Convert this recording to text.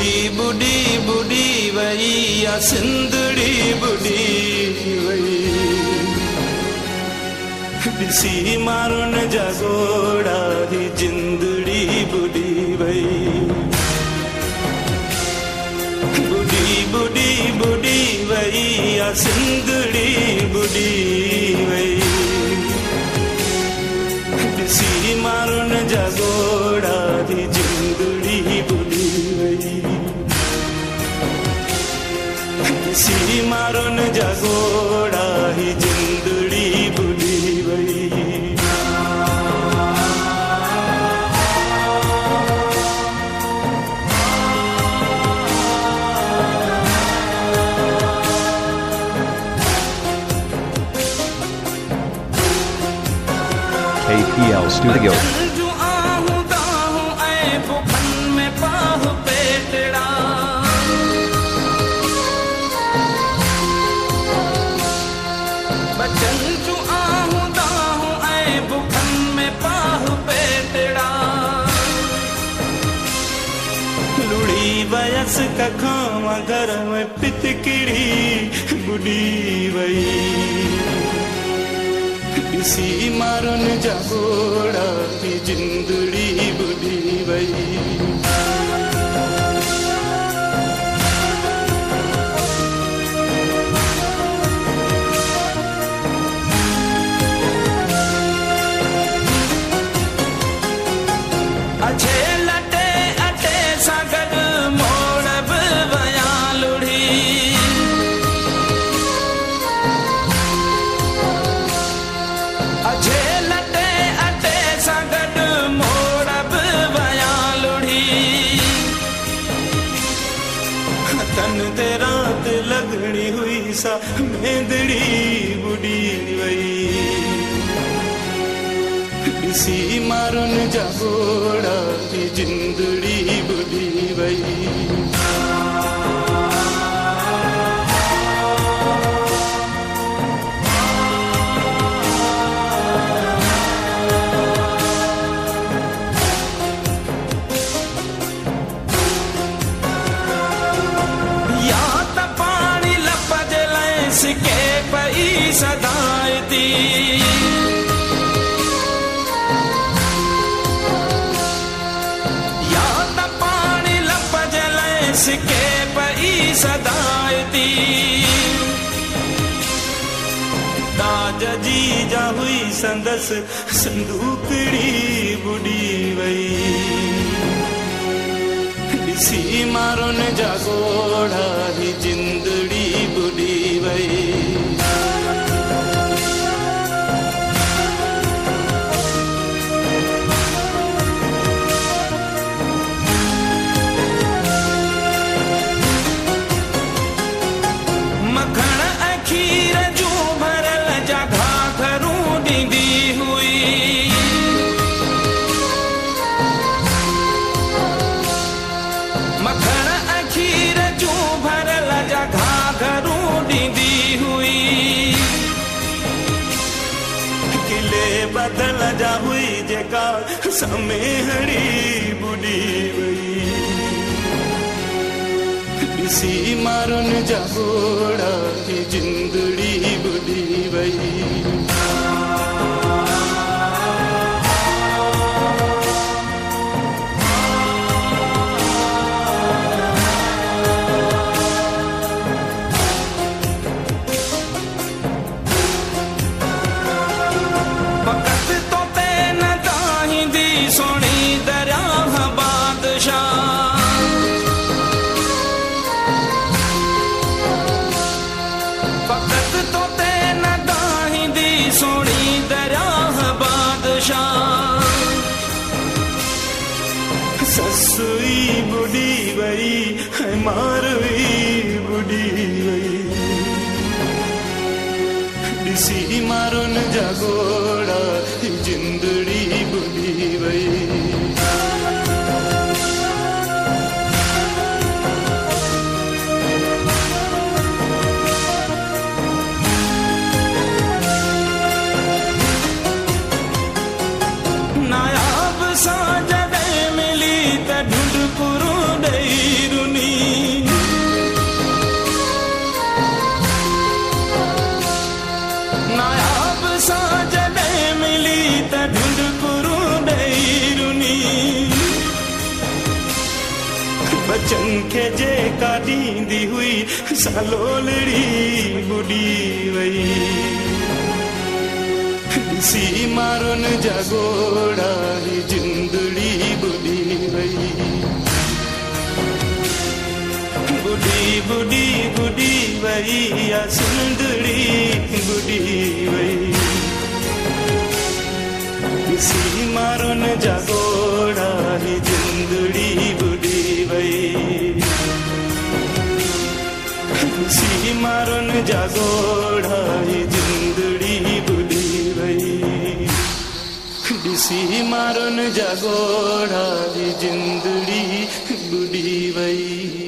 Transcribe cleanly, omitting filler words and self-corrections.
बुढ़ी बुढ़ी बुढ़ी वही या सिंधड़ी बुढ़ी वही ॾिसी मारुन जा गोड़ा ही जिंदड़ी बुढ़ी वही बुढ़ी बुढ़ी बुढ़ी वही या सिंधड़ी बुढ़ी वही ॾिसी मारुन जा गोड़ा ही जिंदड़ी बुढ़ी वही ॾिसी मारुन जा गोड़ा ही जिंदड़ी बुढ़ी वही KPL Studio. वयस कखावा घर में पितकिड़ी बुढ़ी वही ॾिसी मारुन जा गोड़ा ही जिंदड़ी बुढ़ी वही रात लगनी हुई सा मेंदड़ी बुढ़ी वही ॾिसी मारुन जा गोड़ा ही जिंदड़ी बुढ़ी वही के पई सदायती या त पानी लपजले सिके पई सदायती ताज जी जा हुई संदस संदूकड़ी बुढ़ी वही ॾिसी मारुन जा गोड़ा ही जिंदड़ी बुढ़ी वही मखण ऐं खीर जूं भरल जा घाघरूं ॾींदी हुई मखण ऐं खीर जूं भरल जा घाघरूं ॾींदी हुई किले बदल जा हुई जेका समेहड़ी बुढ़ी वही ॾिसी मारुन जा गोड़ा ही जिंदड़ी बुढ़ी वही सोनी दरिया बादशाह ससुई बुढ़ी वही है मारवी बुढ़ी वही ॾिसी मारुन जा गोड़ा जिंदड़ी बुढ़ी वही नायाब सा जॾहिं मिली त ढूंढ पुरू ॾेई रुनी बचन खे जेका ॾींदी हुई सालोलड़ी बुॾी वई ॾिसी मारुन जा गोड़ा जिंदड़ी बुॾी वई बुॾी बुॾी बुॾी वई या सिंधड़ी बुॾी वई ॾिसी मारुन जा गोड़ा जिंदड़ी बुॾी वई ॾिसी मारुन जा गोड़ा जिंदड़ी बुॾी वई ॾिसी मारुन जा गोड़ा जिंदड़ी बुॾी वई